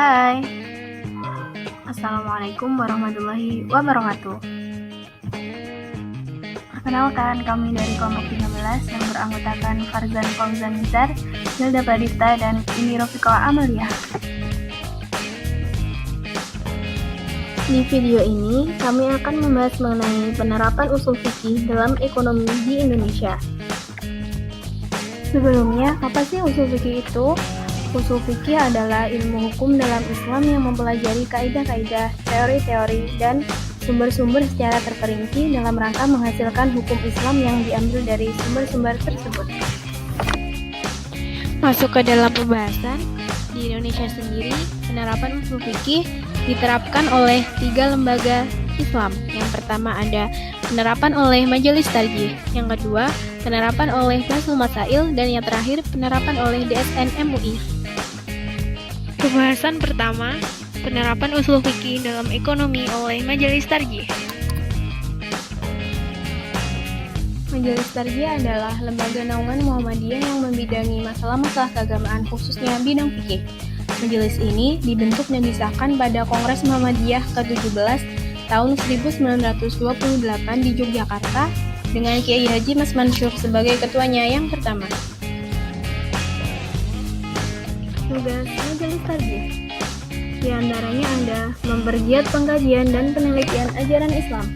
Hai, Assalamualaikum warahmatullahi wabarakatuh. Perkenalkan, kami dari kelompok 13 yang beranggotakan Farzan Fauzan Nizar, Hilda Pradipta, dan Indi Rofiqah Amalia. Di video ini, kami akan membahas mengenai penerapan usul fikih dalam ekonomi di Indonesia. Sebelumnya, apa sih usul fikih itu? Usul fikih adalah ilmu hukum dalam Islam yang mempelajari kaidah-kaidah, teori-teori, dan sumber-sumber secara terperinci dalam rangka menghasilkan hukum Islam yang diambil dari sumber-sumber tersebut. Masuk ke dalam pembahasan, di Indonesia sendiri, penerapan usul fikih diterapkan oleh 3 lembaga Islam. Yang pertama ada penerapan oleh Majelis Tarjih, yang kedua penerapan oleh Basul Masail, dan yang terakhir penerapan oleh DSN MUI. Pembahasan pertama, penerapan usul fikih dalam ekonomi oleh Majelis Tarjih. Majelis Tarjih adalah lembaga naungan Muhammadiyah yang membidangi masalah-masalah keagamaan, khususnya bidang fikih. Majelis ini dibentuk dan disahkan pada Kongres Muhammadiyah ke-17 tahun 1928 di Yogyakarta dengan Kiai Haji Mas Mansur sebagai ketuanya yang pertama. Tugas Majelis Tarjih di antaranya ada mempergiat pengkajian dan penelitian ajaran Islam,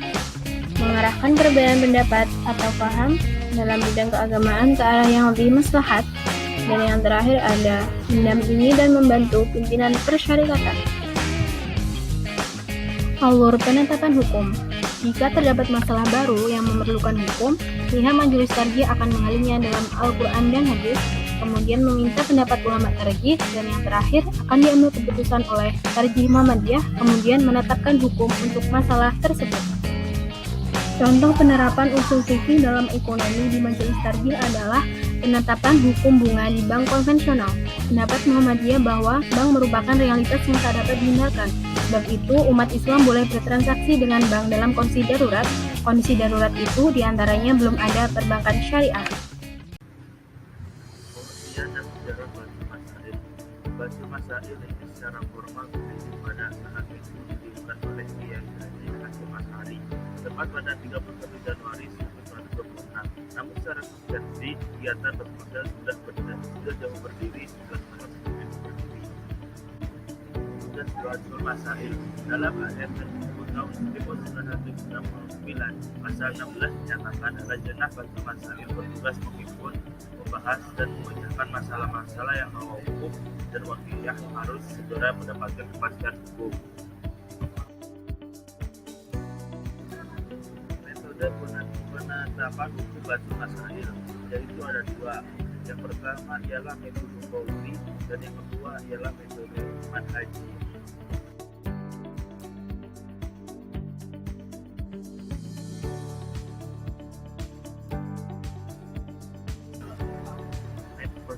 mengarahkan perbedaan pendapat atau paham dalam bidang keagamaan ke arah yang lebih maslahat, dan yang terakhir ada mendampingi dan membantu pimpinan persyarikatan. Alur penetapan hukum. Jika terdapat masalah baru yang memerlukan hukum, pihak Majelis Tarjih akan mengalihnya dalam Al-Quran dan Hadis, kemudian meminta pendapat ulama tarjih, dan yang terakhir akan diambil keputusan oleh Tarjih Muhammadiyah, kemudian menetapkan hukum untuk masalah tersebut. Contoh penerapan usul fikih dalam ekonomi di Majelis Tarjih adalah penetapan hukum bunga di bank konvensional. Pendapat Muhammadiyah bahwa bank merupakan realitas yang tak dapat dihindarkan. Sebab itu, umat Islam boleh bertransaksi dengan bank dalam kondisi darurat. Kondisi darurat itu diantaranya belum ada perbankan syariah. Basul Masail ini secara formal berdiri pada saat itu didirikan oleh Kiai Haji Hasyim Asy'ari tepat pada 31 Januari 1926. Namun secara substansi kegiatan Basul Masail sudah jauh berdiri sejak tahun 1999. Tugas Basul Masail dalam ayat tersebut tahun 1999 pasal 16 dinyatakan Lajnah Basul Masail bertugas menghimpun, membahas dan memecahkan masalah-masalah yang membawa hukum dan wakiliyah harus segera mendapatkan kepastian hukum. Metode penetapan hukum Basul Masail yaitu ada 2. Yang pertama ialah metode qauli dan yang kedua ialah metode manhaji.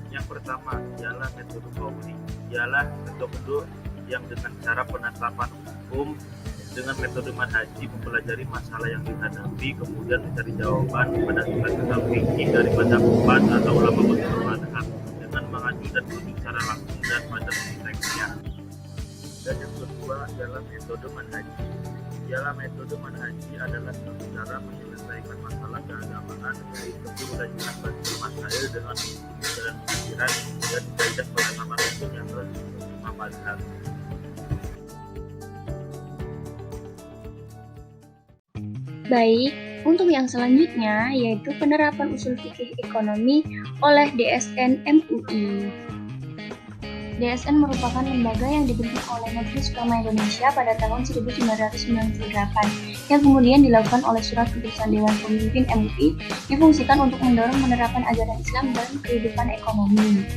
Yang pertama ialah metode qauli, ialah metode yang dengan cara penetapan hukum. Dengan metode manhaji mempelajari masalah yang dihadapi, kemudian mencari jawaban pada tentang fikih dari mazhab 4 atau ulama mazhab madhab dengan mengacu dan merujuk secara langsung dan pada konteksnya. Dan yang kedua ialah metode manhaji. Ialah metode manhaji adalah suatu cara menyelesaikan masalah keagamaan yaitu belajar Basul Masail dengan jalan pikiran dan kaidah penetapan hukum yang berlima mazhab. Baik, untuk yang selanjutnya yaitu penerapan usul fikih ekonomi oleh DSN MUI. DSN merupakan lembaga yang dibentuk oleh Majelis Ulama Indonesia pada tahun 1998 yang kemudian dilakukan oleh surat keputusan Dewan Pemimpin MUI difungsikan untuk mendorong penerapan ajaran Islam dalam kehidupan ekonomi.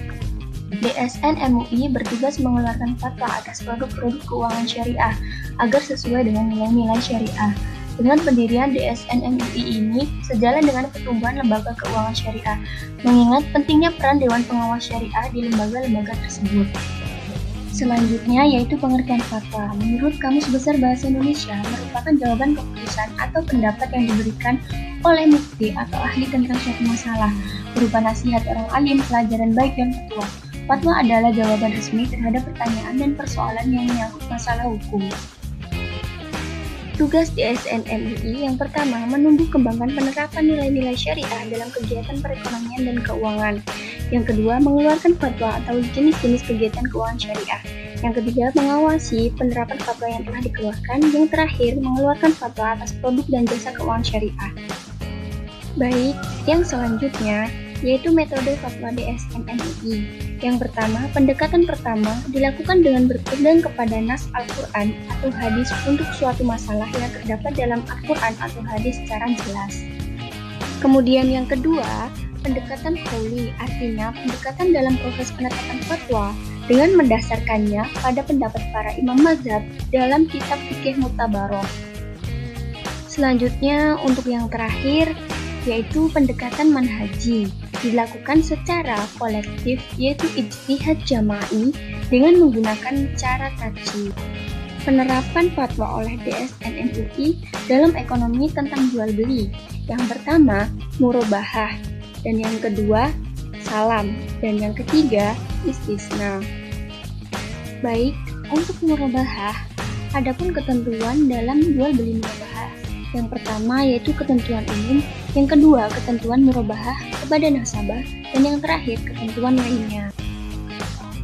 DSN MUI bertugas mengeluarkan fatwa atas produk-produk keuangan syariah agar sesuai dengan nilai-nilai syariah. Dengan pendirian DSN MUI ini sejalan dengan pertumbuhan lembaga keuangan syariah, mengingat pentingnya peran Dewan Pengawas Syariah di lembaga-lembaga tersebut. Selanjutnya yaitu pengertian fatwa. Menurut Kamus Besar Bahasa Indonesia, merupakan jawaban keputusan atau pendapat yang diberikan oleh mufti atau ahli tentang suatu masalah, berupa nasihat orang alim, pelajaran baik dan fatwa. fatwa adalah jawaban resmi terhadap pertanyaan dan persoalan yang menyangkut masalah hukum. Tugas DSN MUI yang pertama, menumbuh kembangkan penerapan nilai-nilai syariah dalam kegiatan perekonomian dan keuangan. Yang kedua, mengeluarkan fatwa atau jenis-jenis kegiatan keuangan syariah. Yang ketiga, mengawasi penerapan fatwa yang telah dikeluarkan. Yang terakhir, mengeluarkan fatwa atas produk dan jasa keuangan syariah. Baik, yang selanjutnya yaitu metode fatwa DSN MUI. Yang pertama, pendekatan pertama dilakukan dengan berpegang kepada nas Al-Quran atau hadis untuk suatu masalah yang terdapat dalam Al-Quran atau hadis secara jelas. Kemudian yang kedua, pendekatan qauli, artinya pendekatan dalam proses penetapan fatwa dengan mendasarkannya pada pendapat para imam mazhab dalam kitab fikih mutabaroh. Selanjutnya, untuk yang terakhir, yaitu pendekatan manhaji, dilakukan secara kolektif yaitu ijtihad jama'i dengan menggunakan cara tajwid. Penerapan fatwa oleh DSN MUI dalam ekonomi tentang jual beli. Yang pertama, murabahah, dan yang kedua, salam, dan yang ketiga, istisna. Baik, untuk murabahah, adapun ketentuan dalam jual beli murabahah. Yang pertama yaitu ketentuan umum, yang kedua ketentuan murabahah kepada nasabah, dan yang terakhir ketentuan lainnya.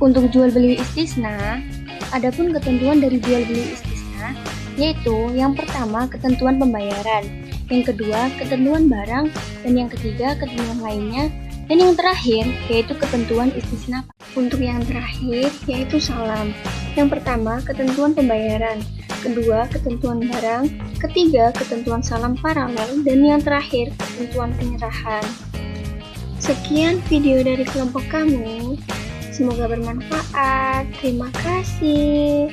Untuk jual beli istisna, adapun ketentuan dari jual beli istisna yaitu yang pertama ketentuan pembayaran, yang kedua ketentuan barang, dan yang ketiga ketentuan lainnya, dan yang terakhir yaitu ketentuan istisna. Untuk yang terakhir yaitu salam. Yang pertama ketentuan pembayaran, kedua ketentuan barang, ketiga ketentuan salam paralel, dan yang terakhir ketentuan penyerahan. Sekian video dari kelompok kami, semoga bermanfaat. Terima kasih.